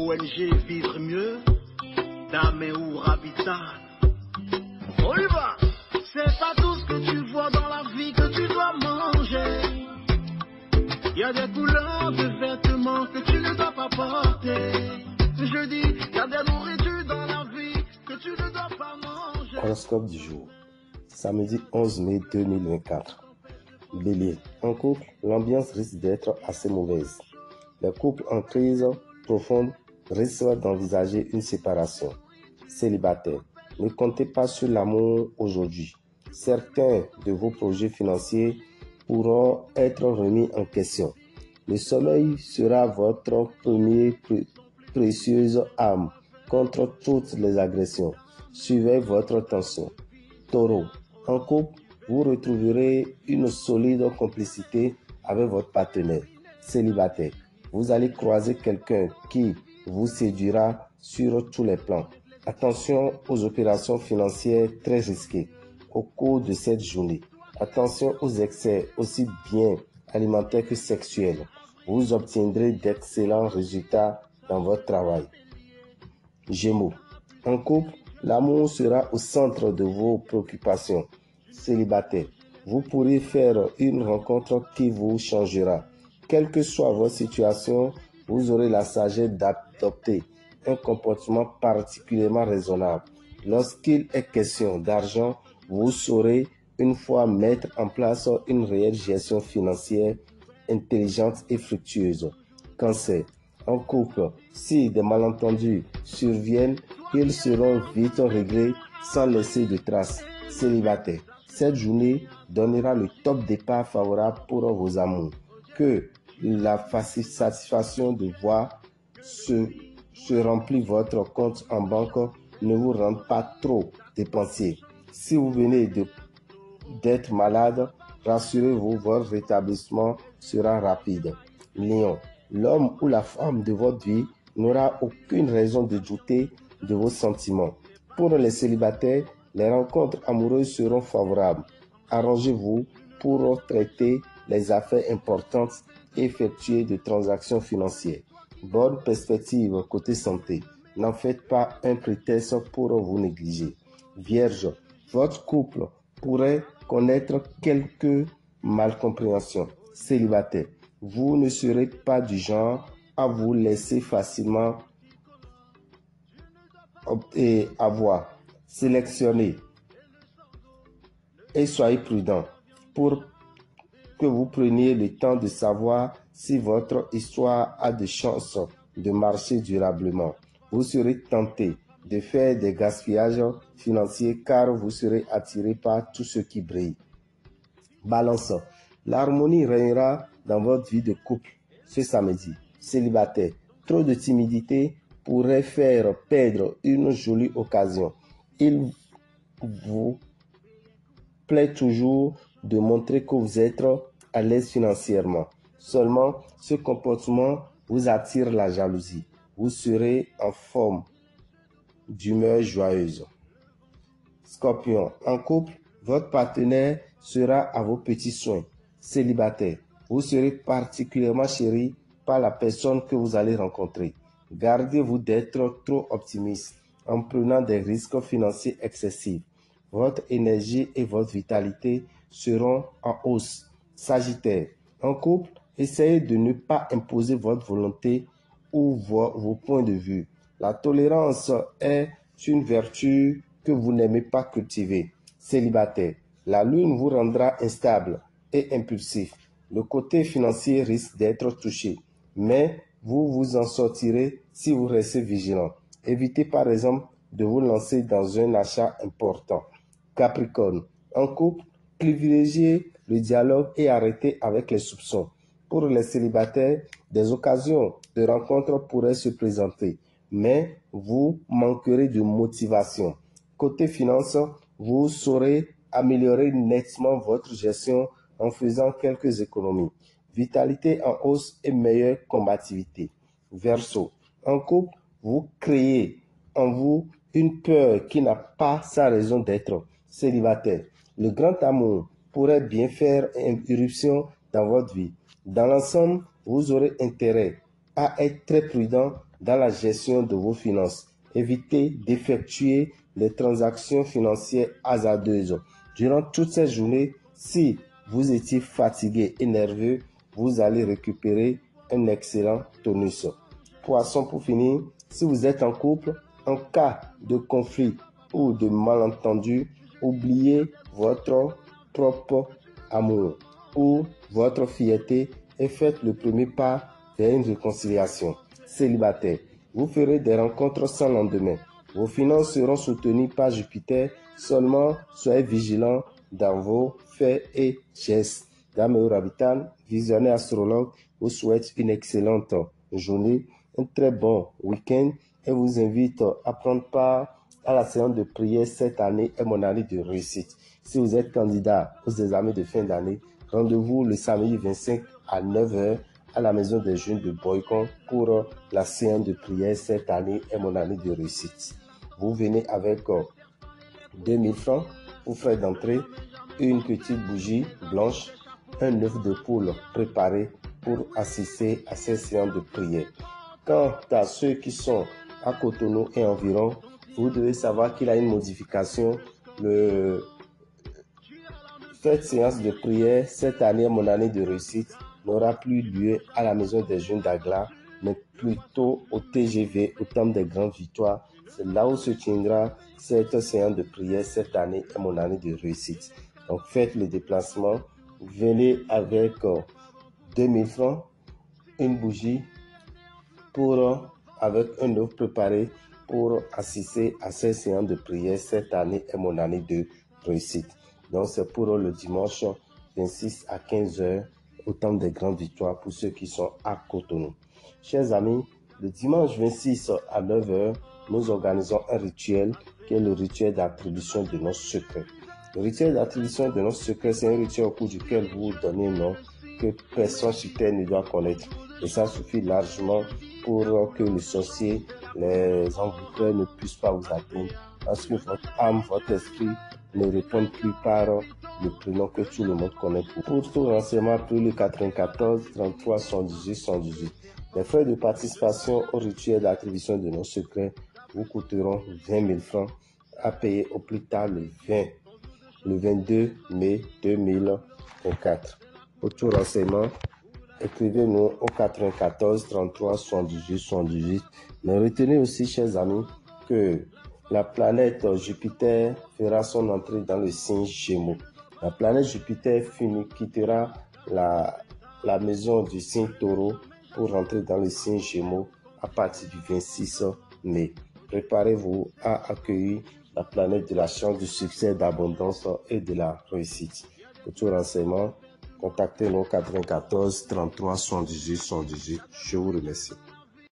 ONG Vivre Mieux, Dame ou Habitat. On y va. C'est pas tout ce que tu vois dans la vie que tu dois manger. Il y a des couleurs de vêtements que tu ne dois pas porter. Je dis, il y a des nourritures dans la vie que tu ne dois pas manger. Horoscope du jour. Samedi 11 mai 2024. Bélier. En couple, l'ambiance risque d'être assez mauvaise. Les couples en crise profonde risquent d'envisager une séparation. Célibataire. Ne comptez pas sur l'amour aujourd'hui. Certains de vos projets financiers pourront être remis en question. Le sommeil sera votre première précieuse arme contre toutes les agressions. Suivez votre tension. Taureau. En couple, vous retrouverez une solide complicité avec votre partenaire. Célibataire. Vous allez croiser quelqu'un qui vous séduira sur tous les plans. Attention aux opérations financières très risquées au cours de cette journée. Attention aux excès aussi bien alimentaires que sexuels. Vous obtiendrez d'excellents résultats dans votre travail. Gémeaux. En couple, l'amour sera au centre de vos préoccupations. Célibataire. Vous pourrez faire une rencontre qui vous changera. Quelle que soit votre situation, vous aurez la sagesse d'adopter un comportement particulièrement raisonnable. Lorsqu'il est question d'argent, vous saurez une fois mettre en place une réelle gestion financière intelligente et fructueuse. Cancer. En couple, si des malentendus surviennent, ils seront vite réglés sans laisser de traces. Célibataire. Cette journée donnera le top départ favorable pour vos amours. Que la satisfaction de voir se remplir votre compte en banque ne vous rende pas trop dépensier. Si vous venez d'être malade, rassurez-vous, votre rétablissement sera rapide. Lion. L'homme ou la femme de votre vie n'aura aucune raison de douter de vos sentiments. Pour les célibataires, les rencontres amoureuses seront favorables. Arrangez-vous pour traiter les affaires importantes et effectuer des transactions financières. Bonne perspective côté santé. N'en faites pas un prétexte pour vous négliger. Vierge, votre couple pourrait connaître quelques malcompréhensions. Célibataire, vous ne serez pas du genre à vous laisser facilement avoir. Sélectionnez et soyez prudent pour que vous preniez le temps de savoir si votre histoire a de chances de marcher durablement. Vous serez tenté de faire des gaspillages financiers car vous serez attiré par tout ce qui brille. Balance. L'harmonie régnera dans votre vie de couple ce samedi. Célibataire. Trop de timidité pourrait faire perdre une jolie occasion. Il vous plaît toujours de montrer que vous êtes à l'aise financièrement. Seulement, ce comportement vous attire la jalousie. Vous serez en forme d'humeur joyeuse. Scorpion. En couple, votre partenaire sera à vos petits soins. Célibataire. Vous serez particulièrement chéri par la personne que vous allez rencontrer. Gardez-vous d'être trop optimiste en prenant des risques financiers excessifs. Votre énergie et votre vitalité seront en hausse. Sagittaire. En couple, essayez de ne pas imposer votre volonté ou vos points de vue. La tolérance est une vertu que vous n'aimez pas cultiver. Célibataire. La lune vous rendra instable et impulsif. Le côté financier risque d'être touché, mais vous vous en sortirez si vous restez vigilant. Évitez par exemple de vous lancer dans un achat important. Capricorne. En couple, privilégiez le dialogue et arrêtez avec les soupçons. Pour les célibataires, des occasions de rencontre pourraient se présenter, mais vous manquerez de motivation. Côté finances, vous saurez améliorer nettement votre gestion en faisant quelques économies. Vitalité en hausse et meilleure combativité. Verseau. En couple, vous créez en vous une peur qui n'a pas sa raison d'être. Célibataire. Le grand amour pourrait bien faire irruption dans votre vie. Dans l'ensemble, vous aurez intérêt à être très prudent dans la gestion de vos finances. Évitez d'effectuer des transactions financières hasardeuses. Durant toute cette journée, si vous étiez fatigué et nerveux, vous allez récupérer un excellent tonus. Poisson, pour finir, si vous êtes en couple, en cas de conflit ou de malentendu, oubliez votre propre amour ou votre fierté et faites le premier pas vers une réconciliation. Célibataire, vous ferez des rencontres sans lendemain. Vos finances seront soutenues par Jupiter. Seulement, soyez vigilants dans vos faits et gestes. Dame Rabitan, visionnaire astrologue, vous souhaite une excellente journée, un très bon week-end et vous invite à prendre part à la séance de prière. Cette année est mon année de réussite. Si vous êtes candidat aux examens de fin d'année, rendez-vous le samedi 25 à 9h à la maison des jeunes de Boycon pour la séance de prière. Cette année est mon année de réussite. Vous venez avec 2000 francs pour frais d'entrée, une petite bougie blanche, un œuf de poule préparé pour assister à cette séance de prière. Quant à ceux qui sont à Cotonou et environ, vous devez savoir qu'il y a une modification. Cette séance de prière, cette année, mon année de réussite, n'aura plus lieu à la maison des jeunes d'Agla, mais plutôt au TGV, au Temple des Grandes Victoires. C'est là où se tiendra cette séance de prière. Cette année est mon année de réussite. Donc faites le déplacement, venez avec 2000 francs, une bougie, avec un œuf préparé pour assister à cette séance de prière. Cette année est mon année de réussite. Donc c'est pour le dimanche 26 à 15h au Temple des Grandes Victoires pour ceux qui sont à Cotonou. Chers amis, le dimanche 26 à 9h, nous organisons un rituel qui est le rituel d'attribution de nos secrets. Le rituel d'attribution de nos secrets, c'est un rituel au cours duquel vous donnez un nom que personne sur terre ne doit connaître. Et ça suffit largement pour que les sorciers, les envoûteurs ne puissent pas vous atteindre. Parce que votre âme, votre esprit ne répondent plus par le prénom que tout le monde connaît. Pour tout renseignement, appelez le 94 33 118 118. Les frais de participation au rituel d'attribution de nos secrets vous coûteront 20 000 francs à payer au plus tard le 22 mai 2024. Pour tout renseignement, écrivez-nous au 94 33 118 118. Mais retenez aussi, chers amis, que la planète Jupiter fera son entrée dans le signe Gémeaux. La planète Jupiter quittera la maison du signe Taureau pour rentrer dans le signe Gémeaux à partir du 26 mai. Préparez-vous à accueillir la planète de la chance, du succès, d'abondance et de la réussite. Pour tout renseignement, contactez-nous 94 33 118 118. Je vous remercie.